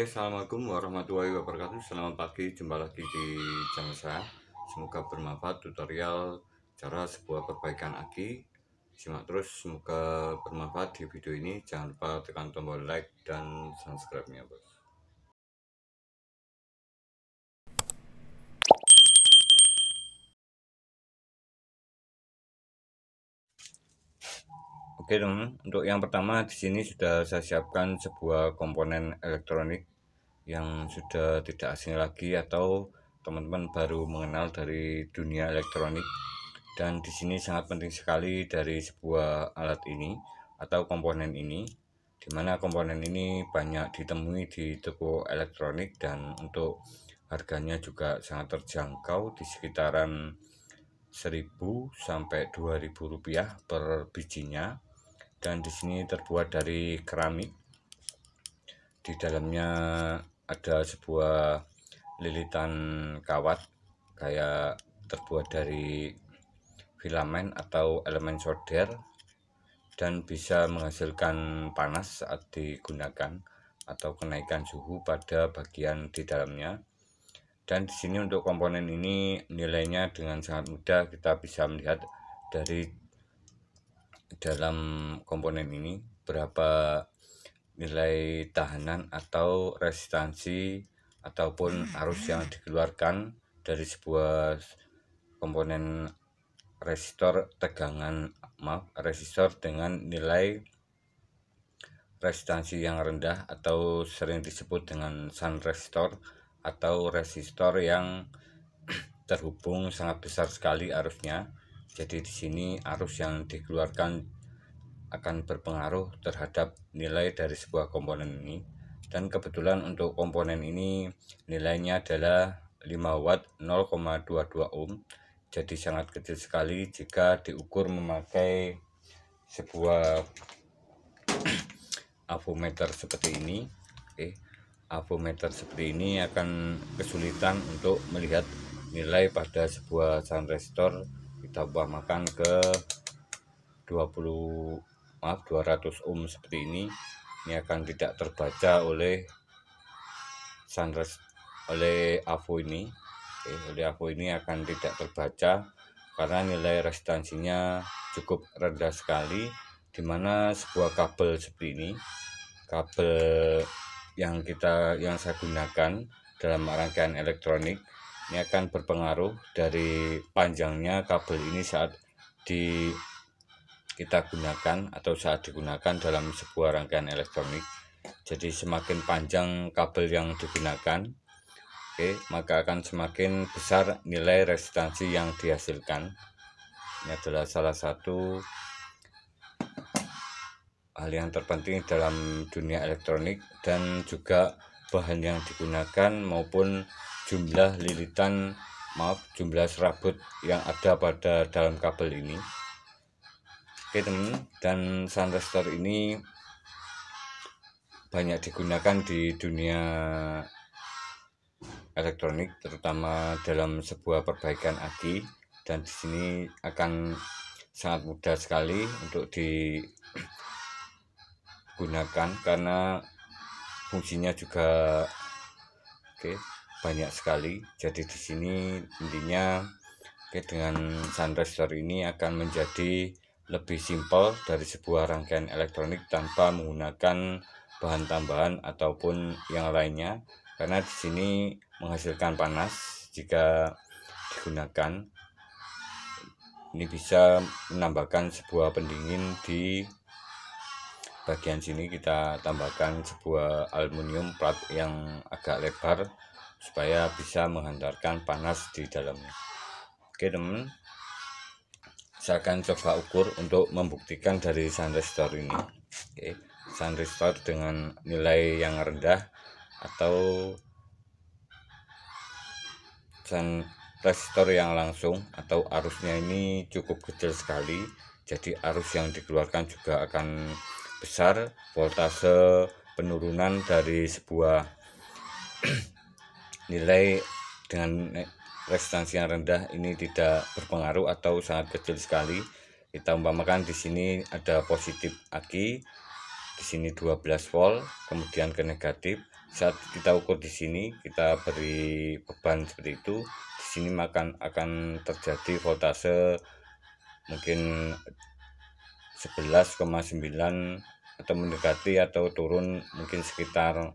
Oke, assalamualaikum warahmatullahi wabarakatuh. Selamat pagi, jumpa lagi di channel saya. Semoga bermanfaat tutorial cara sebuah perbaikan aki. Simak terus, semoga bermanfaat di video ini. Jangan lupa tekan tombol like dan subscribe-nya, bos. Oke teman, untuk yang pertama di sini sudah saya siapkan sebuah komponen elektronik yang sudah tidak asing lagi atau teman-teman baru mengenal dari dunia elektronik. Dan di sini sangat penting sekali dari sebuah alat ini atau komponen ini, dimana komponen ini banyak ditemui di toko elektronik dan untuk harganya juga sangat terjangkau di sekitaran 1.000 sampai 2.000 rupiah per bijinya. Dan di sini terbuat dari keramik. Di dalamnya ada sebuah lilitan kawat kayak terbuat dari filamen atau elemen solder dan bisa menghasilkan panas saat digunakan atau kenaikan suhu pada bagian di dalamnya. Dan di sini untuk komponen ini nilainya dengan sangat mudah kita bisa melihat dari dalam komponen ini berapa nilai tahanan atau resistansi ataupun arus yang dikeluarkan dari sebuah komponen resistor resistor dengan nilai resistansi yang rendah atau sering disebut dengan shunt resistor atau resistor yang terhubung sangat besar sekali arusnya. Jadi di sini arus yang dikeluarkan akan berpengaruh terhadap nilai dari sebuah komponen ini. Dan kebetulan untuk komponen ini nilainya adalah 5 watt 0,22 ohm. Jadi sangat kecil sekali jika diukur memakai sebuah avometer seperti ini. Avometer seperti ini akan kesulitan untuk melihat nilai pada sebuah shunt resistor. Kita umpamakan ke 200 ohm seperti ini akan tidak terbaca oleh avo ini. Oleh avo ini akan tidak terbaca karena nilai resistansinya cukup rendah sekali, dimana sebuah kabel seperti ini, kabel yang saya gunakan dalam rangkaian elektronik ini akan berpengaruh dari panjangnya kabel ini saat kita gunakan atau saat digunakan dalam sebuah rangkaian elektronik. Jadi semakin panjang kabel yang digunakan, maka akan semakin besar nilai resistansi yang dihasilkan. Ini adalah salah satu hal yang terpenting dalam dunia elektronik, dan juga bahan yang digunakan maupun jumlah serabut yang ada pada dalam kabel ini. Oke teman, dan shunt resistor ini banyak digunakan di dunia elektronik, terutama dalam sebuah perbaikan aki. Dan di sini akan sangat mudah sekali untuk digunakan karena fungsinya juga banyak sekali. Jadi di sini intinya dengan shunt resistor ini akan menjadi lebih simpel dari sebuah rangkaian elektronik tanpa menggunakan bahan tambahan ataupun yang lainnya, karena di sini menghasilkan panas jika digunakan. Ini bisa menambahkan sebuah pendingin di bagian sini. Kita tambahkan sebuah aluminium plat yang agak lebar supaya bisa menghantarkan panas di dalamnya. Oke teman, saya akan coba ukur untuk membuktikan dari shunt resistor ini. Shunt resistor dengan nilai yang rendah atau shunt resistor yang langsung atau arusnya ini cukup kecil sekali, jadi arus yang dikeluarkan juga akan besar. Voltase penurunan dari sebuah nilai dengan resistansi yang rendah ini tidak berpengaruh atau sangat kecil sekali. Kita umpamakan di sini ada positif aki, di sini 12 volt, kemudian ke negatif saat kita ukur di sini, kita beri beban seperti itu, di sini akan terjadi voltase mungkin 11,9 atau mendekati atau turun mungkin sekitar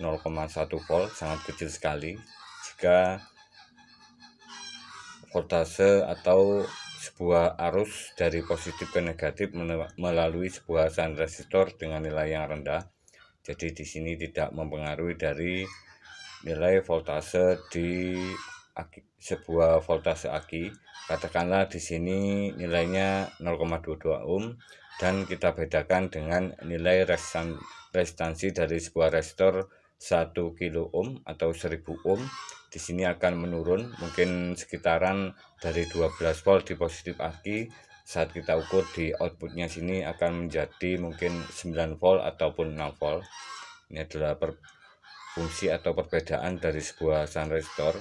0,1 volt, sangat kecil sekali. Jika voltase atau sebuah arus dari positif ke negatif melalui sebuah shunt resistor dengan nilai yang rendah. Jadi di sini tidak mempengaruhi dari nilai voltase di sebuah voltase aki. Katakanlah di sini nilainya 0,22 ohm dan kita bedakan dengan nilai resistansi dari sebuah resistor 1 kilo ohm atau 1000 ohm. Di sini akan menurun mungkin sekitaran dari 12 volt di positif aki. Saat kita ukur di outputnya sini akan menjadi mungkin 9 volt ataupun 6 volt. Ini adalah fungsi atau perbedaan dari sebuah shunt resistor.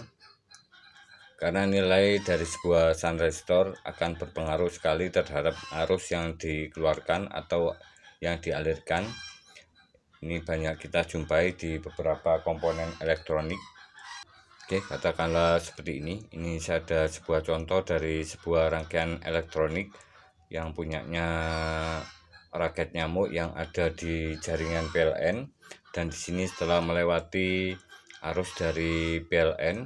Karena nilai dari sebuah shunt resistor akan berpengaruh sekali terhadap arus yang dikeluarkan atau yang dialirkan. Ini banyak kita jumpai di beberapa komponen elektronik. Oke, katakanlah seperti ini. Ini ada sebuah contoh dari sebuah rangkaian elektronik yang punyanya raket nyamuk yang ada di jaringan PLN, dan di sini setelah melewati arus dari PLN,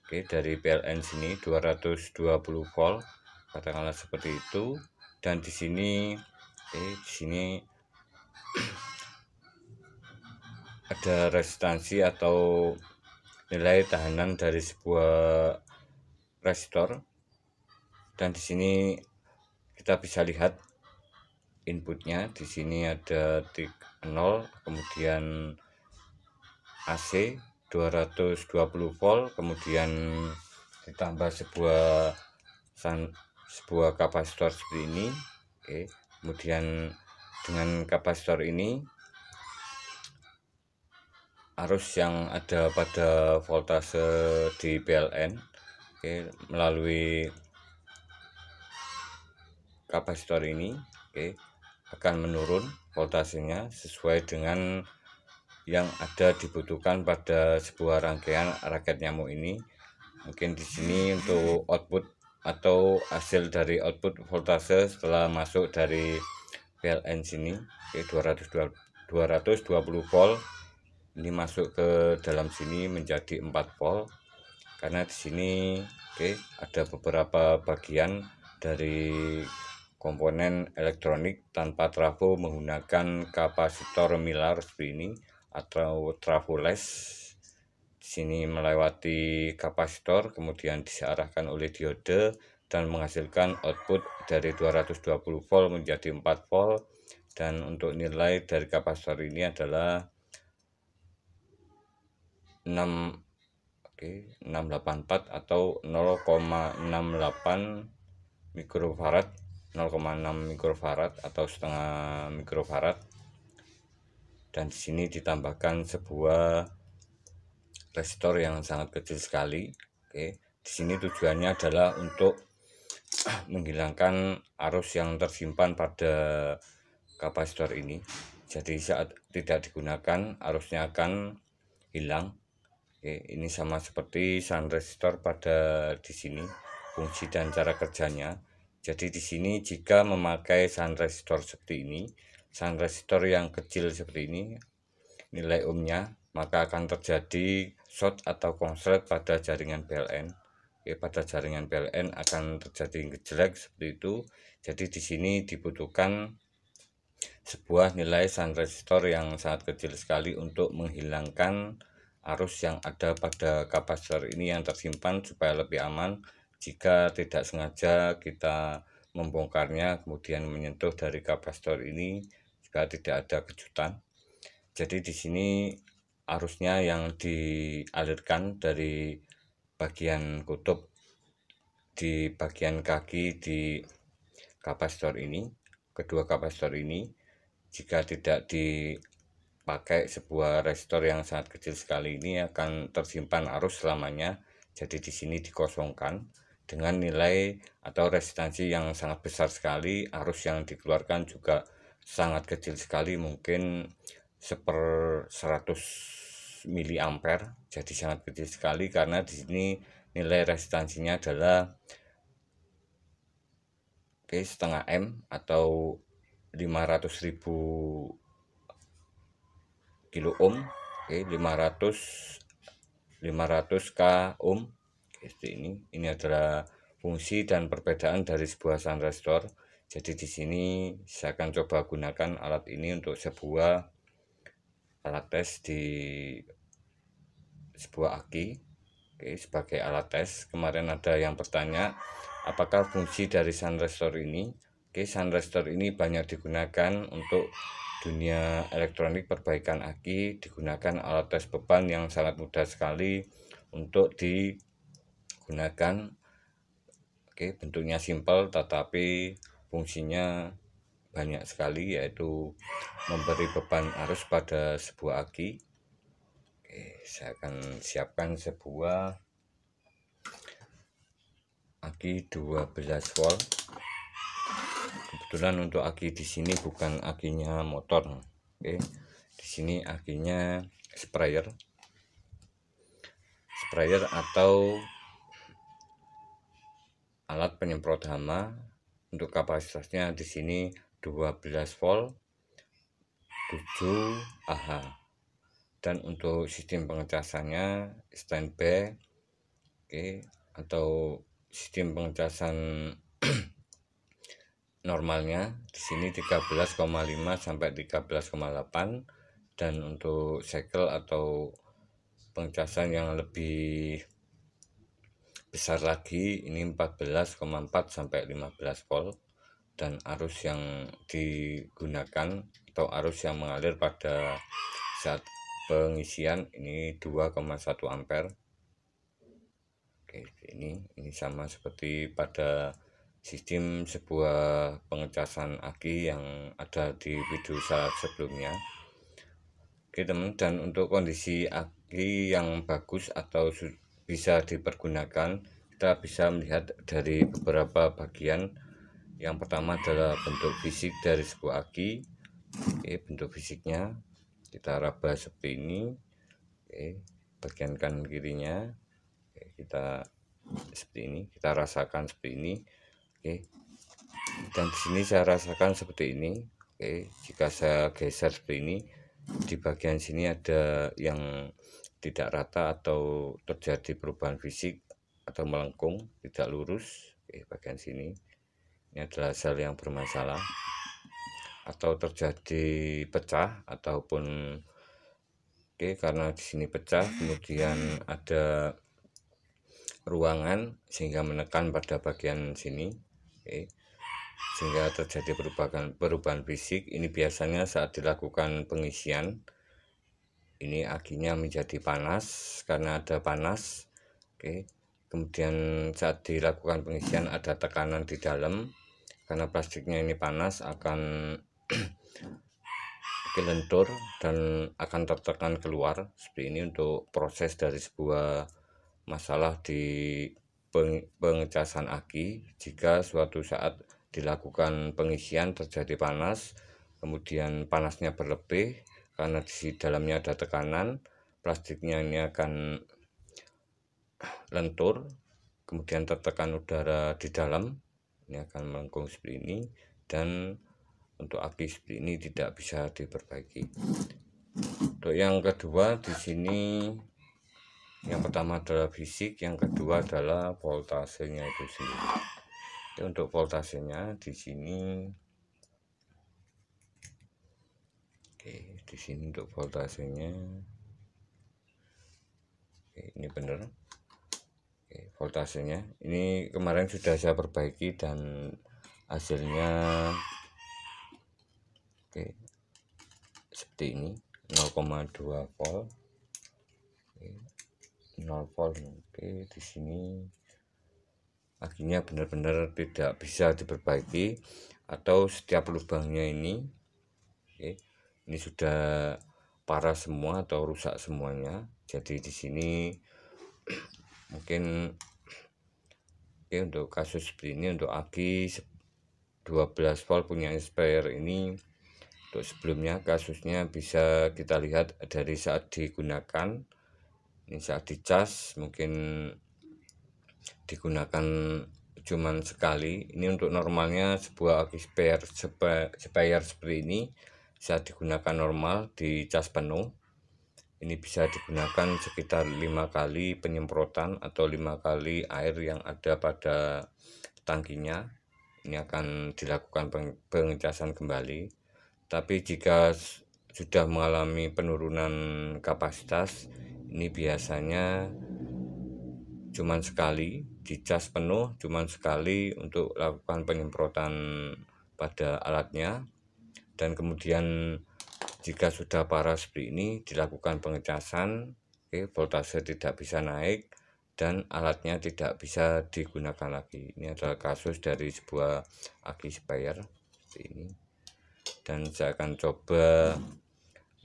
oke, dari PLN sini 220 volt, katakanlah seperti itu, dan di sini di sini ada resistansi atau nilai tahanan dari sebuah resistor, dan di sini kita bisa lihat inputnya. Di sini ada titik 0, kemudian AC 220 volt, kemudian ditambah sebuah kapasitor seperti ini. Oke, kemudian dengan kapasitor ini arus yang ada pada voltase di PLN, oke, melalui kapasitor ini, oke, akan menurun voltasenya sesuai dengan yang ada dibutuhkan pada sebuah rangkaian raket nyamuk ini. Mungkin di sini untuk output atau hasil dari output voltase setelah masuk dari PLN sini, oke, 220 volt, ini masuk ke dalam sini menjadi 4 volt. Karena di sini oke, ada beberapa bagian dari komponen elektronik tanpa trafo menggunakan kapasitor milar seperti ini atau trafoles. Di sini melewati kapasitor, kemudian diarahkan oleh diode dan menghasilkan output dari 220 volt menjadi 4 volt, dan untuk nilai dari kapasitor ini adalah 684 atau 0,68 mikrofarad, 0,6 mikrofarad atau setengah mikrofarad. Dan di sini ditambahkan sebuah resistor yang sangat kecil sekali. Oke, di sini tujuannya adalah untuk menghilangkan arus yang tersimpan pada kapasitor ini. Jadi saat tidak digunakan arusnya akan hilang. Oke, ini sama seperti shunt resistor pada di sini fungsi dan cara kerjanya. Jadi di sini jika memakai shunt resistor seperti ini, shunt resistor yang kecil seperti ini, nilai ohmnya, maka akan terjadi short atau konslet pada jaringan PLN. Oke, pada jaringan PLN akan terjadi gejlek seperti itu. Jadi di sini dibutuhkan sebuah nilai shunt resistor yang sangat kecil sekali untuk menghilangkan arus yang ada pada kapasitor ini yang tersimpan, supaya lebih aman jika tidak sengaja kita membongkarnya kemudian menyentuh dari kapasitor ini, jika tidak ada kejutan. Jadi di sini arusnya yang dialirkan dari bagian kutub di bagian kaki di kapasitor ini, kedua kapasitor ini, jika tidak dipakai sebuah resistor yang sangat kecil sekali ini, akan tersimpan arus selamanya. Jadi di sini dikosongkan dengan nilai atau resistansi yang sangat besar sekali. Arus yang dikeluarkan juga sangat kecil sekali, mungkin 1/100 miliampere, jadi sangat kecil sekali karena di sini nilai resistansinya adalah setengah M atau 500.000 kilo ohm, 500 k ohm. Seperti ini adalah fungsi dan perbedaan dari sebuah sun resistor. Jadi di sini saya akan coba gunakan alat ini untuk sebuah alat tes di sebuah aki. Sebagai alat tes, kemarin ada yang bertanya apakah fungsi dari sun resistor ini. Sun resistor ini banyak digunakan untuk dunia elektronik, perbaikan aki, digunakan alat tes beban yang sangat mudah sekali untuk digunakan. Bentuknya simpel tetapi fungsinya banyak sekali, yaitu memberi beban arus pada sebuah aki. Saya akan siapkan sebuah aki 12 volt. Kebetulan untuk aki di sini bukan akinya motor. Di sini akinya sprayer atau alat penyemprot hama. Untuk kapasitasnya di sini 12 volt 7 Ah. Dan untuk sistem pengecasannya standby, atau sistem pengecasan normalnya di sini 13,5 sampai 13,8, dan untuk cycle atau pengecasan yang lebih besar lagi ini 14,4 sampai 15 volt, dan arus yang digunakan atau arus yang mengalir pada saat pengisian ini 2,1 ampere. Ini sama seperti pada sistem sebuah pengecasan aki yang ada di video saya sebelumnya. Teman, dan untuk kondisi aki yang bagus atau bisa dipergunakan, kita bisa melihat dari beberapa bagian. Yang pertama adalah bentuk fisik dari sebuah aki. Bentuk fisiknya kita raba seperti ini. Bagian kanan kirinya kita seperti ini, kita rasakan seperti ini. Dan di sini saya rasakan seperti ini. Jika saya geser seperti ini, di bagian sini ada yang tidak rata atau terjadi perubahan fisik atau melengkung, tidak lurus. Bagian sini ini adalah sel yang bermasalah atau terjadi pecah ataupun karena di sini pecah, kemudian ada ruangan sehingga menekan pada bagian sini, sehingga terjadi perubahan fisik. Ini biasanya saat dilakukan pengisian, ini akinya menjadi panas karena ada panas. Kemudian saat dilakukan pengisian ada tekanan di dalam, karena plastiknya ini panas akan lentur dan akan tertekan keluar seperti ini. Untuk proses dari sebuah masalah di pengecasan aki, jika suatu saat dilakukan pengisian terjadi panas, kemudian panasnya berlebih karena di dalamnya ada tekanan, plastiknya ini akan lentur, kemudian tertekan udara di dalam, ini akan melengkung seperti ini, dan untuk aki seperti ini tidak bisa diperbaiki. Untuk yang kedua di sini, yang pertama adalah fisik, yang kedua adalah voltasenya itu sendiri. Untuk voltasenya di sini, di sini untuk voltasenya, ini benar. Voltasenya ini kemarin sudah saya perbaiki dan hasilnya seperti ini, 0,2 volt, 0 volt. Di sini akhirnya benar-benar tidak bisa diperbaiki, atau setiap lubangnya ini sudah parah semua atau rusak semuanya. Jadi di sini mungkin untuk kasus seperti ini, untuk aki 12 volt punya sprayer ini Untuk sebelumnya kasusnya bisa kita lihat dari saat digunakan, ini saat dicas mungkin digunakan cuman sekali. Ini untuk normalnya sebuah aki spare seperti ini saat digunakan normal dicas penuh, ini bisa digunakan sekitar 5 kali penyemprotan atau 5 kali air yang ada pada tangkinya. Ini akan dilakukan pengecasan kembali. Tapi jika sudah mengalami penurunan kapasitas, ini biasanya cuman sekali dicas penuh, cuman sekali untuk lakukan penyemprotan pada alatnya, dan kemudian jika sudah parah seperti ini dilakukan pengecasan, voltase tidak bisa naik dan alatnya tidak bisa digunakan lagi. Ini adalah kasus dari sebuah aki spare seperti ini. Dan saya akan coba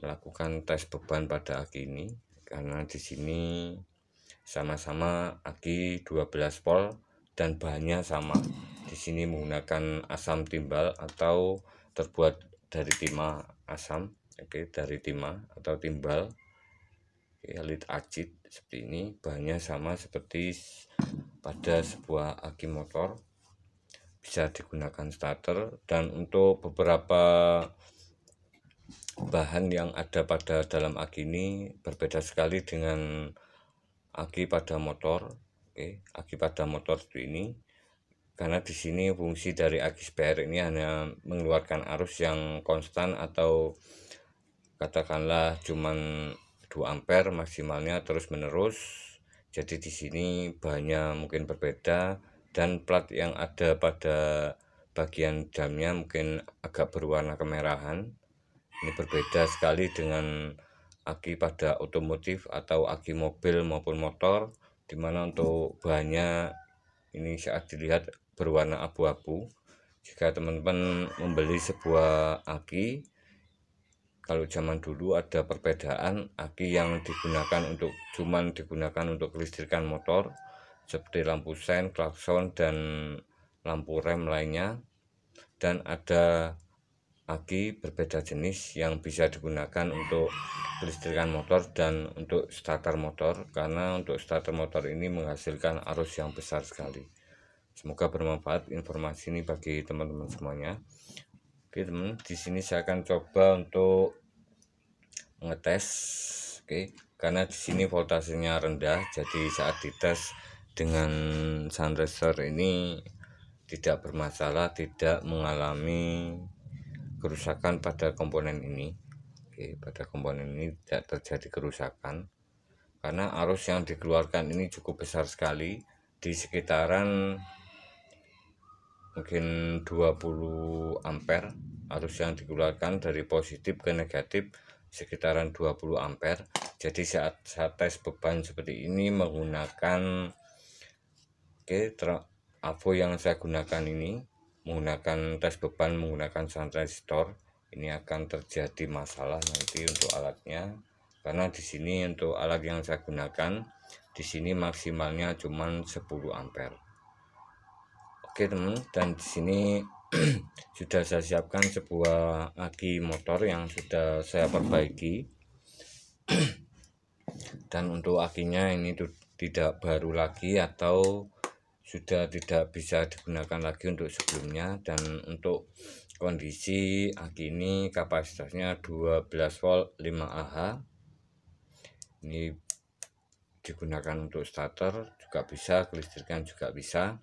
melakukan tes beban pada aki ini, karena di sini sama-sama aki 12 volt dan bahannya sama. Di sini menggunakan asam timbal atau terbuat dari timah asam, dari timah atau timbal, lead acid seperti ini. Bahannya sama seperti pada sebuah aki motor, bisa digunakan starter. Dan untuk beberapa bahan yang ada pada dalam aki ini berbeda sekali dengan aki pada motor. Aki pada motor seperti ini, karena di sini fungsi dari aki spare ini hanya mengeluarkan arus yang konstan atau katakanlah cuman 2 ampere maksimalnya terus menerus. Jadi di sini bahannya mungkin berbeda dan plat yang ada pada bagian jamnya mungkin agak berwarna kemerahan. Ini berbeda sekali dengan aki pada otomotif atau aki mobil maupun motor, dimana untuk bahannya ini saat dilihat berwarna abu-abu. Jika teman-teman membeli sebuah aki, kalau zaman dulu ada perbedaan aki yang digunakan untuk kelistrikan motor seperti lampu sen, klakson, dan lampu rem lainnya, dan ada aki berbeda jenis yang bisa digunakan untuk kelistrikan motor dan untuk starter motor, karena untuk starter motor ini menghasilkan arus yang besar sekali. Semoga bermanfaat informasi ini bagi teman-teman semuanya. Oke teman, di sini saya akan coba untuk ngetes, karena di sini voltasenya rendah, jadi saat dites dengan sunriser ini tidak bermasalah, tidak mengalami kerusakan pada komponen ini. Pada komponen ini tidak terjadi kerusakan karena arus yang dikeluarkan ini cukup besar sekali, di sekitaran mungkin 20 ampere. Arus yang dikeluarkan dari positif ke negatif sekitaran 20 ampere. Jadi saat tes beban seperti ini menggunakan avo yang saya gunakan ini, menggunakan tes beban menggunakan transistor, ini akan terjadi masalah nanti untuk alatnya, karena di sini untuk alat yang saya gunakan di sini maksimalnya cuma 10 ampere. Oke teman, dan di sini sudah saya siapkan sebuah aki motor yang sudah saya perbaiki. Dan untuk akinya ini tidak baru lagi atau sudah tidak bisa digunakan lagi untuk sebelumnya. Dan untuk kondisi aki ini kapasitasnya 12 volt 5 Ah. Ini digunakan untuk starter juga bisa, kelistrikan juga bisa.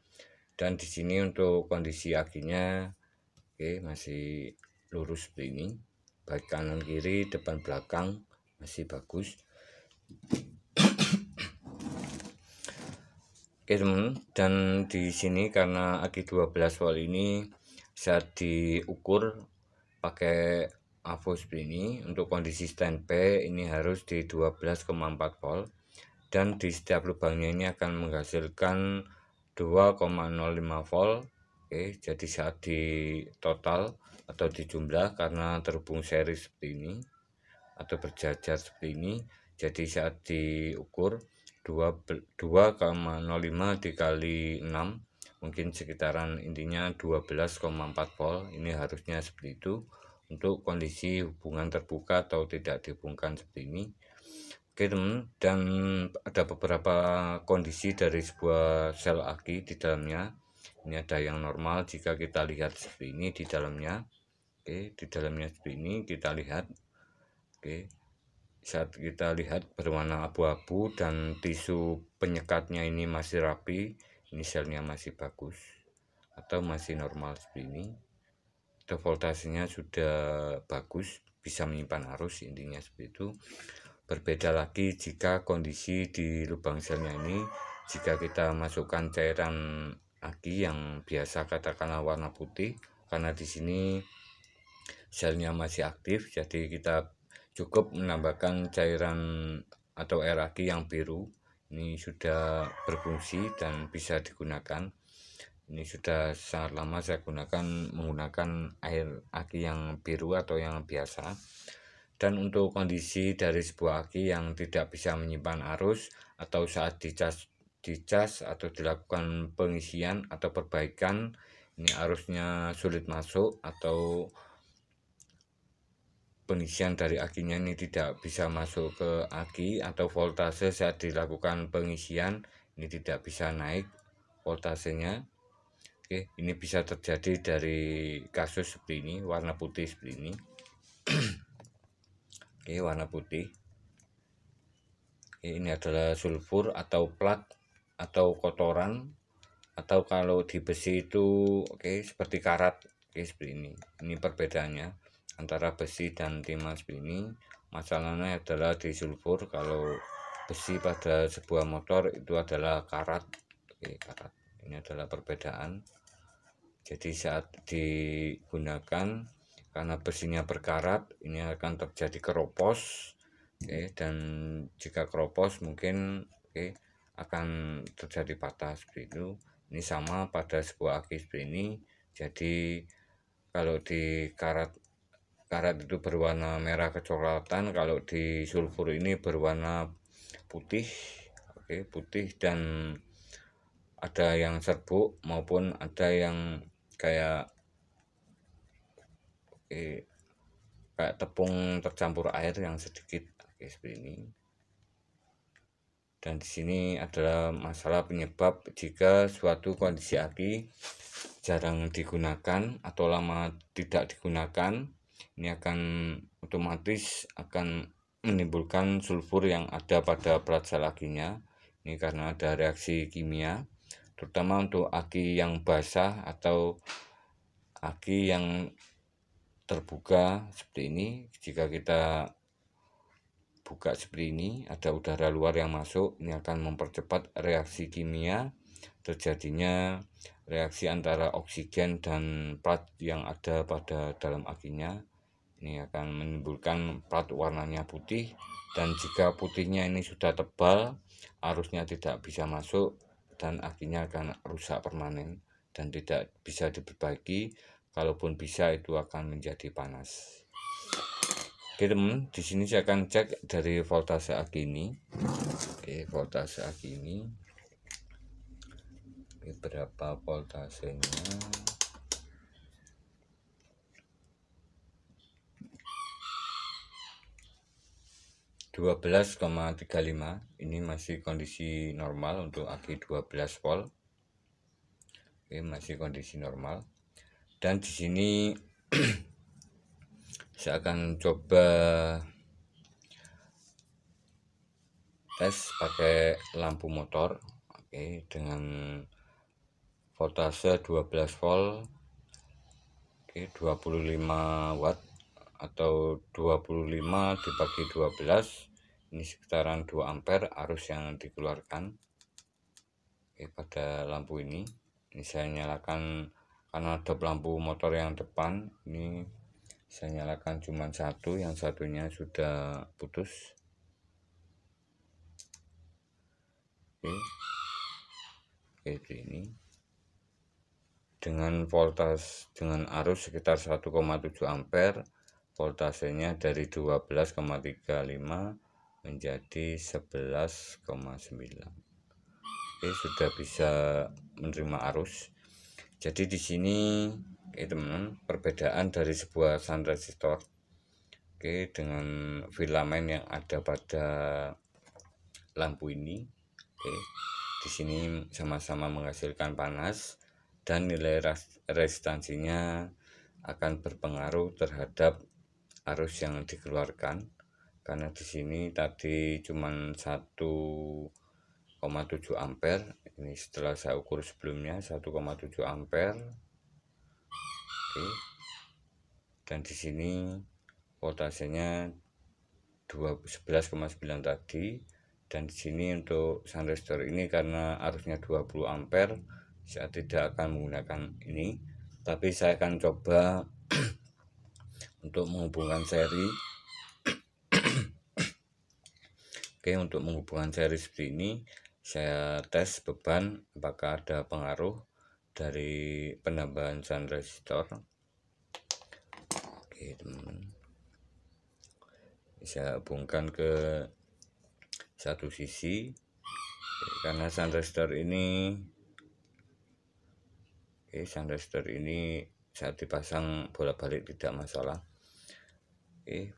Dan di sini untuk kondisi akinya masih lurus seperti ini, baik kanan kiri depan belakang masih bagus. Teman, dan di sini karena aki 12 volt ini saat diukur pakai avo seperti ini, untuk kondisi standby ini harus di 12,4 volt, dan di setiap lubangnya ini akan menghasilkan 2,05 volt. Jadi saat di total atau dijumlah, karena terhubung seri seperti ini atau berjajar seperti ini, jadi saat diukur 2,05 dikali 6 mungkin sekitaran intinya 12,4 volt. Ini harusnya seperti itu untuk kondisi hubungan terbuka atau tidak dihubungkan seperti ini. Oke teman, dan ada beberapa kondisi dari sebuah sel aki di dalamnya. Ini ada yang normal jika kita lihat seperti ini di dalamnya. Oke, di dalamnya seperti ini kita lihat. Oke, saat kita lihat berwarna abu-abu dan tisu penyekatnya ini masih rapi, ini selnya masih bagus atau masih normal seperti ini. Atau voltasenya sudah bagus, bisa menyimpan arus, intinya seperti itu. Berbeda lagi jika kondisi di lubang selnya ini, jika kita masukkan cairan aki yang biasa katakanlah warna putih, karena di sini selnya masih aktif, jadi kita cukup menambahkan cairan atau air aki yang biru. Ini sudah berfungsi dan bisa digunakan. Ini sudah sangat lama saya menggunakan air aki yang biru atau yang biasa. Dan untuk kondisi dari sebuah aki yang tidak bisa menyimpan arus atau saat dicas atau dilakukan pengisian atau perbaikan, ini arusnya sulit masuk atau pengisian dari akinya ini tidak bisa masuk ke aki, atau voltase saat dilakukan pengisian ini tidak bisa naik voltasenya. Oke, ini bisa terjadi dari kasus seperti ini, warna putih seperti ini. Oke, warna putih. Oke, ini adalah sulfur atau plat atau kotoran, atau kalau di besi itu oke seperti karat. Oke, seperti ini. Ini perbedaannya antara besi dan timah seperti ini. Masalahnya adalah di sulfur. Kalau besi pada sebuah motor itu adalah karat. Oke, karat. Ini adalah perbedaan. Jadi saat digunakan, karena besinya berkarat, ini akan terjadi keropos. Oke, dan jika keropos mungkin akan terjadi patah seperti itu. Ini sama pada sebuah aki seperti ini. Jadi kalau di karat itu berwarna merah kecoklatan, kalau di sulfur ini berwarna putih. Oke, putih, dan ada yang serbuk maupun ada yang kayak tepung tercampur air yang sedikit. Oke, seperti ini. Dan di sini adalah masalah penyebab jika suatu kondisi aki jarang digunakan atau lama tidak digunakan, ini akan otomatis akan menimbulkan sulfur yang ada pada plat sel akinya. Ini karena ada reaksi kimia, terutama untuk aki yang basah atau aki yang terbuka seperti ini. Jika kita buka seperti ini, ada udara luar yang masuk, ini akan mempercepat reaksi kimia, terjadinya reaksi antara oksigen dan plat yang ada pada dalam akinya. Ini akan menimbulkan plat warnanya putih, dan jika putihnya ini sudah tebal, arusnya tidak bisa masuk dan akinya akan rusak permanen dan tidak bisa diperbaiki. Kalaupun bisa, itu akan menjadi panas. Oke teman, di sini saya akan cek dari voltase aki ini. Oke, voltase aki ini. Oke, berapa voltasenya? (12,35). Ini masih kondisi normal untuk aki 12 volt. Oke, masih kondisi normal. Dan di sini saya akan coba tes pakai lampu motor. Oke, dengan voltase 12 volt. Oke, 25 watt atau 25 dibagi 12, ini sekitaran 2 ampere arus yang dikeluarkan. Oke, pada lampu ini saya nyalakan karena ada lampu motor yang depan, ini saya nyalakan cuma satu, yang satunya sudah putus. Oke, ini dengan arus sekitar 1,7 ampere, voltasenya dari 12,35 menjadi 11,9. Oke, sudah bisa menerima arus. Jadi di sini Oke teman-teman, perbedaan dari sebuah sun resistor dengan filamen yang ada pada lampu ini. Di sini sama-sama menghasilkan panas dan nilai resistansinya akan berpengaruh terhadap arus yang dikeluarkan, karena di sini tadi cuman 1,7 ampere. Ini setelah saya ukur sebelumnya 1,7 ampere. Dan di sini voltasenya 11,9 tadi. Dan di sini untuk sun resistor ini karena arusnya 20 ampere, saya tidak akan menggunakan ini, tapi saya akan coba untuk menghubungkan seri. Untuk menghubungkan seri seperti ini, saya tes beban apakah ada pengaruh dari penambahan sun resistor. Teman-teman, saya hubungkan ke satu sisi. Karena sun resistor ini saat dipasang bolak-balik tidak masalah.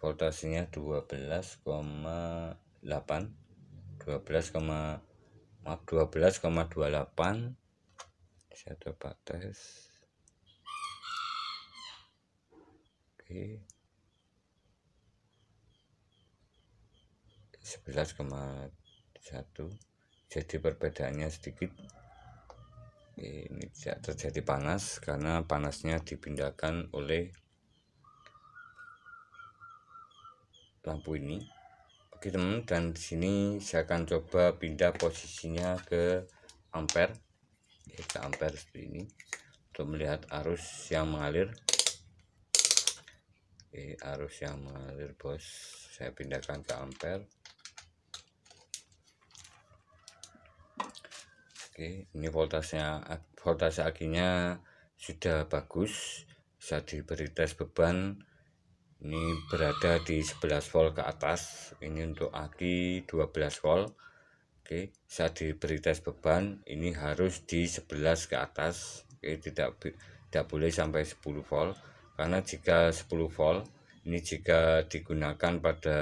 Voltasenya 12,28. Saya coba tes. 11,1. Jadi perbedaannya sedikit. Ini tidak terjadi panas karena panasnya dipindahkan oleh lampu ini. Teman, dan di sini saya akan coba pindah posisinya ke ampere, ke ampere seperti ini untuk melihat arus yang mengalir. Arus yang mengalir bos, saya pindahkan ke ampere. Ini voltase akinya sudah bagus. Saya diberi tes beban, ini berada di 11 volt ke atas. Ini untuk aki 12 volt. Saya diberi tes beban, ini harus di 11 ke atas. Tidak boleh sampai 10 volt, karena jika 10 volt ini jika digunakan pada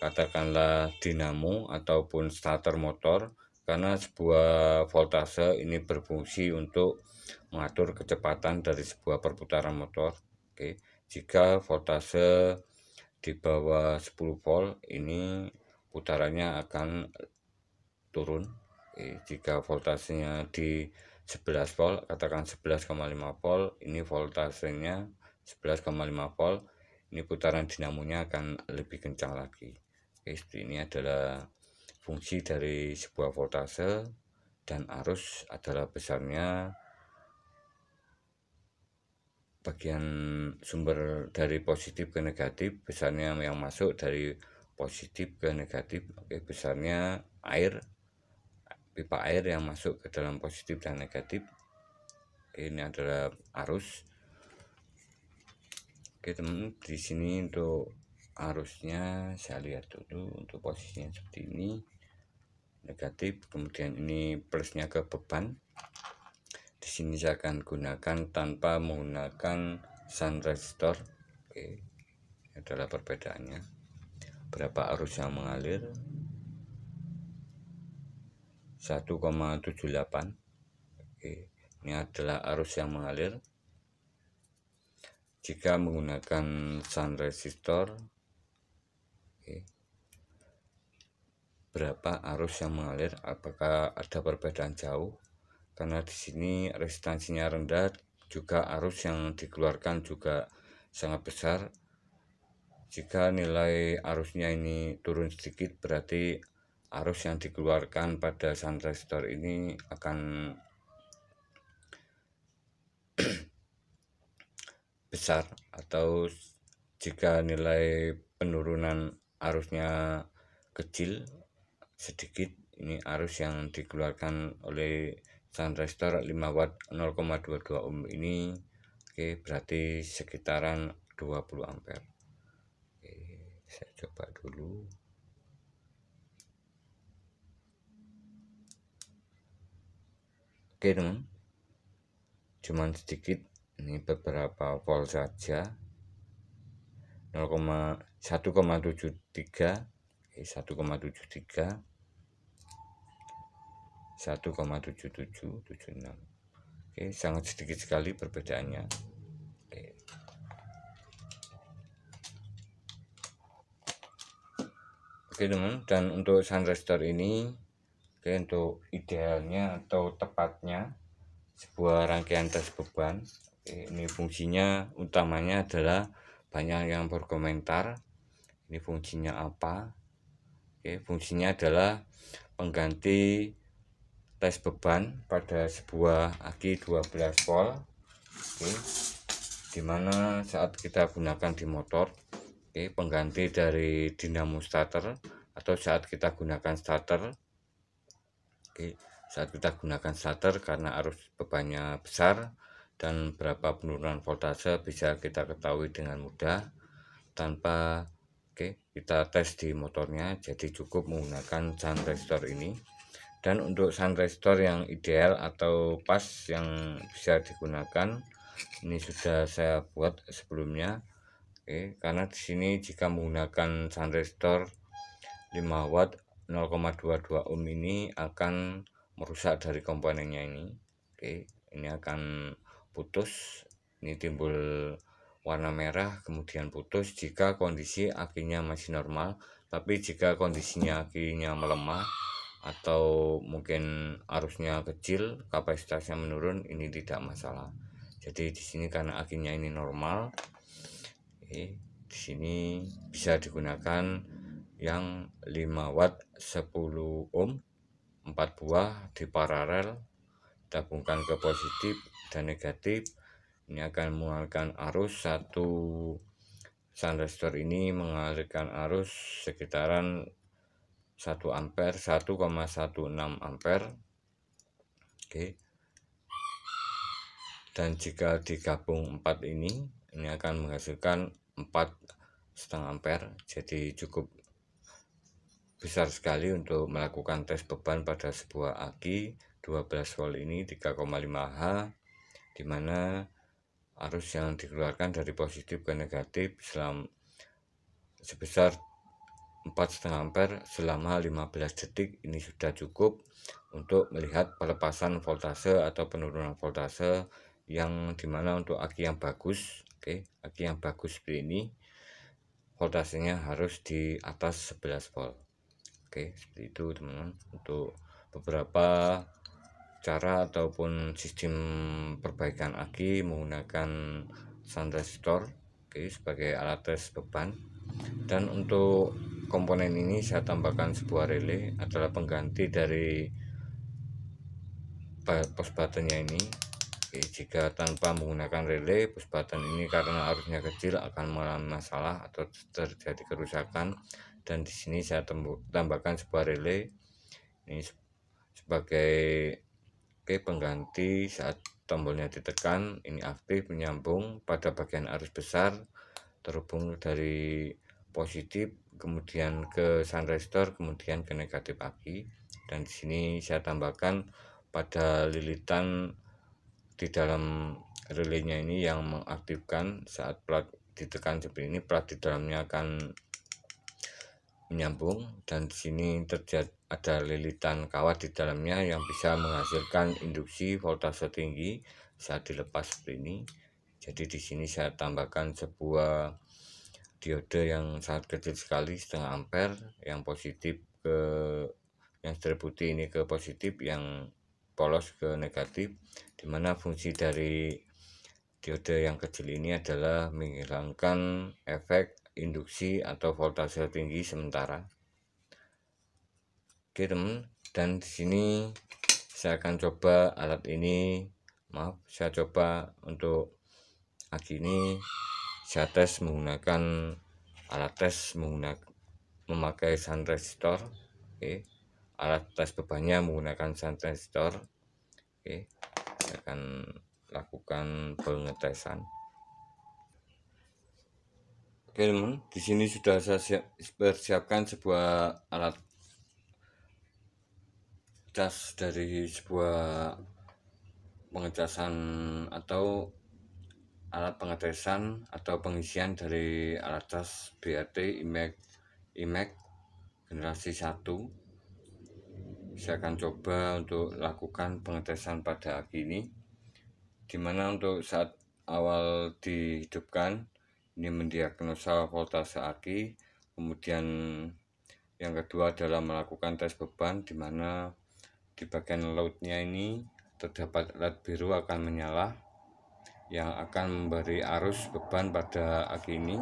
katakanlah dinamo ataupun starter motor, karena sebuah voltase ini berfungsi untuk mengatur kecepatan dari sebuah perputaran motor. Jika voltase di bawah 10 volt ini putarannya akan turun. Jika voltasenya di 11 volt, katakan 11,5 volt, ini voltasenya 11,5 volt, ini putaran dinamonya akan lebih kencang lagi. Ini adalah fungsi dari sebuah voltase, dan arus adalah besarnya bagian sumber dari positif ke negatif, besarnya yang masuk dari positif ke negatif. Besarnya air, pipa air yang masuk ke dalam positif dan negatif. Ini adalah arus. Teman, di sini untuk arusnya saya lihat dulu, untuk posisinya seperti ini negatif, kemudian ini plusnya ke beban. Di sini saya akan gunakan tanpa menggunakan sun resistor. Ini adalah perbedaannya. Berapa arus yang mengalir? 1,78. Ini adalah arus yang mengalir. Jika menggunakan sun resistor, berapa arus yang mengalir? Apakah ada perbedaan jauh? Karena di sini resistansinya rendah, juga arus yang dikeluarkan juga sangat besar. Jika nilai arusnya ini turun sedikit, berarti arus yang dikeluarkan pada sun resistor ini akan besar. Atau jika nilai penurunan arusnya kecil sedikit, ini arus yang dikeluarkan oleh sun resistor 5 watt 0,22 ohm ini berarti sekitaran 20 ampere. Saya coba dulu. Teman, cuman sedikit Ini beberapa volt saja, 1,73, 1,73, 1,7776. Oke, sangat sedikit sekali perbedaannya. Oke teman, dan untuk sun resistor ini, untuk idealnya atau tepatnya sebuah rangkaian tes beban. Ini fungsinya utamanya adalah banyak yang berkomentar ini fungsinya apa. Fungsinya adalah pengganti tes beban pada sebuah aki 12 volt, dimana saat kita gunakan di motor, pengganti dari dinamo starter, atau saat kita gunakan starter. Saat kita gunakan starter, karena arus bebannya besar dan berapa penurunan voltase bisa kita ketahui dengan mudah tanpa kita tes di motornya. Jadi cukup menggunakan sun resistor ini. Dan untuk sun resistor yang ideal atau pas yang bisa digunakan, ini sudah saya buat sebelumnya. Karena di sini jika menggunakan sun resistor 5 watt 0,22 ohm ini akan merusak dari komponennya ini. Ini akan putus, ini timbul warna merah kemudian putus jika kondisi akinya masih normal. Tapi jika kondisinya akinya melemah atau mungkin arusnya kecil, kapasitasnya menurun, ini tidak masalah. Jadi di sini karena akinya ini normal, di sini bisa digunakan yang 5 watt 10 ohm, 4 buah di paralel, gabungkan ke positif dan negatif. Ini akan mengalirkan arus. Satu sun resistor ini mengalirkan arus sekitaran 1 ampere, 1,16 ampere. Dan jika digabung 4 ini akan menghasilkan 4,5 ampere. Jadi cukup besar sekali untuk melakukan tes beban pada sebuah aki 12 volt ini 3,5H, dimana arus yang dikeluarkan dari positif ke negatif sebesar 4,5 ampere selama 15 detik. Ini sudah cukup untuk melihat pelepasan voltase atau penurunan voltase, yang dimana untuk aki yang bagus, aki yang bagus seperti ini, voltasenya harus di atas 11 volt. Seperti itu teman-teman, untuk beberapa cara ataupun sistem perbaikan aki menggunakan sun resistor sebagai alat tes beban. Dan untuk komponen ini saya tambahkan sebuah relay, adalah pengganti dari push buttonnya ini. Jika tanpa menggunakan relay, push button ini karena arusnya kecil akan mengalami masalah atau terjadi kerusakan. Dan di sini saya tambahkan sebuah relay ini sebagai pengganti. Saat tombolnya ditekan, ini aktif menyambung pada bagian arus besar, terhubung dari positif kemudian ke sun resistor, kemudian ke negatif aki. Dan di sini saya tambahkan pada lilitan di dalam relaynya ini yang mengaktifkan. Saat plat ditekan seperti ini, plat di dalamnya akan menyambung, dan di sini terjadi ada lilitan kawat di dalamnya yang bisa menghasilkan induksi voltase tinggi saat dilepas seperti ini. Jadi di sini saya tambahkan sebuah diode yang sangat kecil sekali, 0,5 ampere, yang positif ke yang strip putih ini ke positif, yang polos ke negatif, dimana fungsi dari diode yang kecil ini adalah menghilangkan efek induksi atau voltase tinggi sementara. Teman, dan di sini saya akan coba alat ini. Saya coba untuk aki ini saya tes menggunakan alat tes memakai sun resistor. Alat tes bebannya menggunakan sun resistor. Saya akan lakukan pengetesan. Teman, di sini sudah saya persiapkan sebuah alat cas dari sebuah pengecasan atau alat pengetesan atau pengisian dari alat cas BRT IMEC generasi 1. Saya akan coba untuk lakukan pengetesan pada aki ini, dimana untuk saat awal dihidupkan ini mendiagnosa voltase aki. Kemudian yang kedua adalah melakukan tes beban, dimana di bagian loadnya ini terdapat LED biru akan menyala yang akan memberi arus beban pada aki ini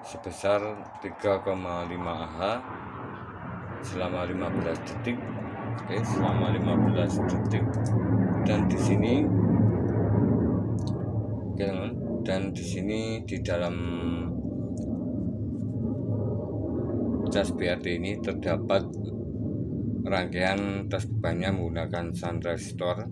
sebesar 3,5 Ah selama 15 detik. Oke, selama 15 detik. Dan di sini di dalam cas BRT ini terdapat rangkaian tes bebannya menggunakan sun resistor,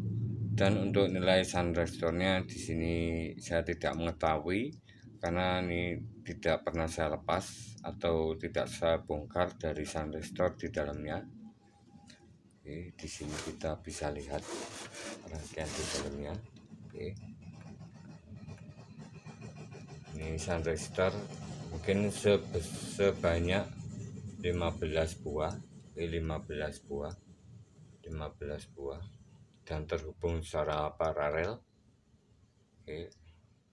dan untuk nilai sun resistornya di sini saya tidak mengetahui karena ini tidak pernah saya lepas atau tidak saya bongkar dari sun resistor di dalamnya. Oke, di sini kita bisa lihat rangkaian di dalamnya. Oke, ini sun resistor mungkin sebanyak 15 buah. 15 buah dan terhubung secara paralel. Oke,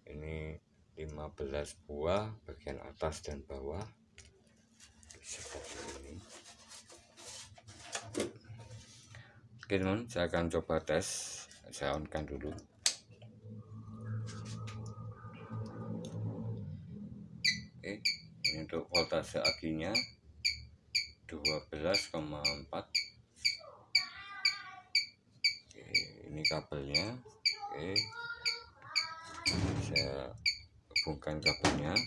ini 15 buah bagian atas dan bawah seperti ini. Oke teman, saya akan coba tes. Saya on-kan dulu. Oke, ini untuk voltase akinya 12,4. Oke, ini kabelnya. Oke, saya hubungkan kabelnya.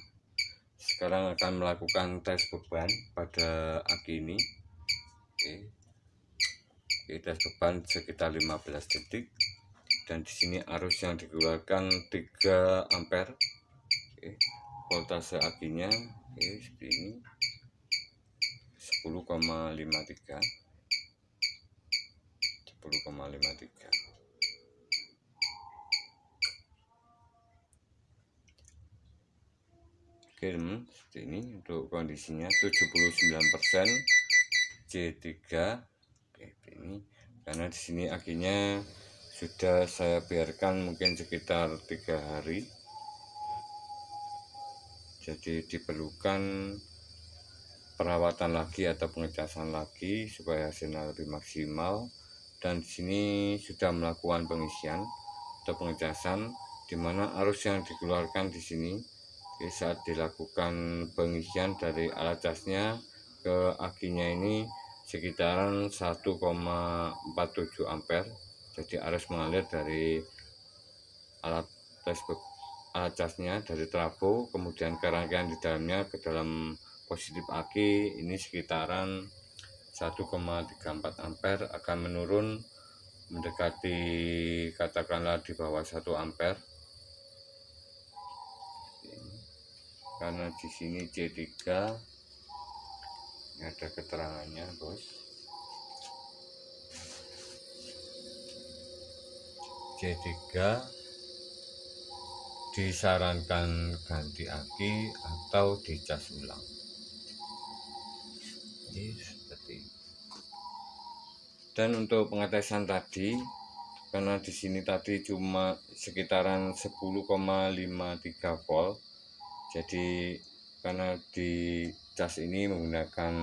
Sekarang akan melakukan tes beban pada aki ini. Oke, tes beban sekitar 15 detik. Dan di sini arus yang dikeluarkan 3 ampere. Oke, voltase akinya seperti ini 10,53. Oke teman, seperti ini untuk kondisinya 79% C3. Oke, ini karena di sini akinya sudah saya biarkan mungkin sekitar 3 hari, jadi diperlukan perawatan lagi atau pengecasan lagi supaya hasilnya lebih maksimal. Dan di sini sudah melakukan pengisian atau pengecasan, dimana arus yang dikeluarkan di sini saat dilakukan pengisian dari alat casnya ke akinya ini sekitaran 1,47 ampere. Jadi arus mengalir dari alat casnya dari trafo kemudian ke rangkaian di dalamnya ke dalam positif aki ini sekitaran 1,34 ampere, akan menurun mendekati katakanlah di bawah 1 ampere. Karena di sini C3 ini ada keterangannya bos. C3 disarankan ganti aki atau dicas ulang. Ini seperti ini. Dan untuk pengetesan tadi, karena di sini tadi cuma sekitaran 10,53 volt. Jadi karena di cas ini menggunakan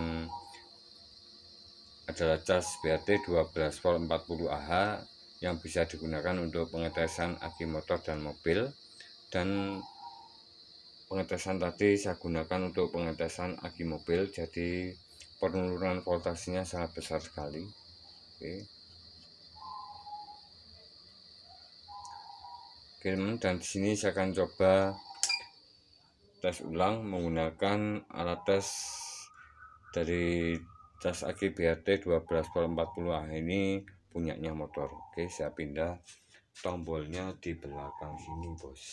adalah cas BRT 12 volt 40 Ah yang bisa digunakan untuk pengetesan aki motor dan mobil. Dan pengetesan tadi saya gunakan untuk pengetesan aki mobil, jadi penurunan voltasenya sangat besar sekali. Oke. Dan di sini saya akan coba tes ulang menggunakan alat tes dari cas aki BRT 12 volt 40 Ah ini punyanya motor. Oke, saya pindah tombolnya di belakang sini bos.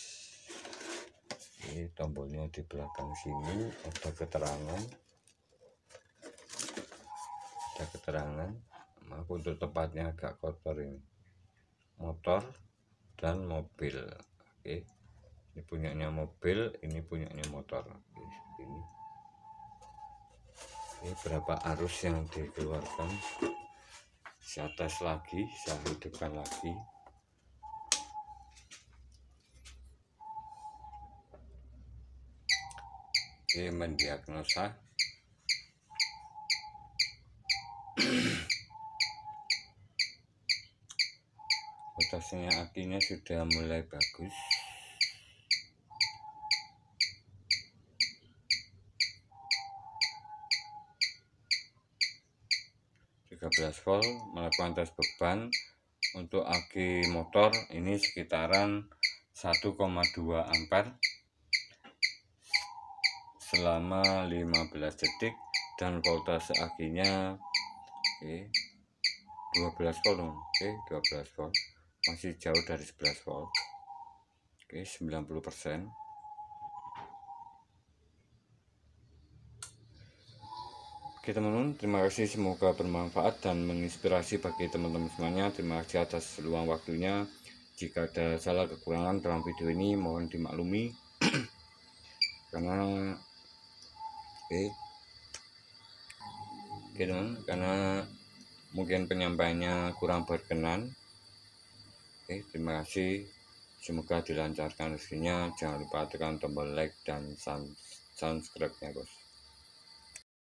Ini tombolnya di belakang sini ada keterangan. Maaf untuk tempatnya agak kotor ini. Motor dan mobil. Oke. Ini punyanya mobil, ini punyanya motor. Ini berapa arus yang dikeluarkan. Saya tes lagi, saya hidupkan lagi. Oke, mendiagnosa. Voltasenya akinya sudah mulai bagus. volt, melakukan tes beban untuk aki motor ini sekitaran 1,2 ampere selama 15 detik, dan voltase akinya 12 volt. 12 volt, masih jauh dari 11 volt. 90%. Oke teman-teman, terima kasih, semoga bermanfaat dan menginspirasi bagi teman-teman semuanya. Terima kasih atas luang waktunya. Jika ada salah kekurangan dalam video ini, mohon dimaklumi. Karena mungkin penyampaiannya kurang berkenan. Terima kasih, semoga dilancarkan rezekinya. Jangan lupa tekan tombol like dan subscribe-nya, bos.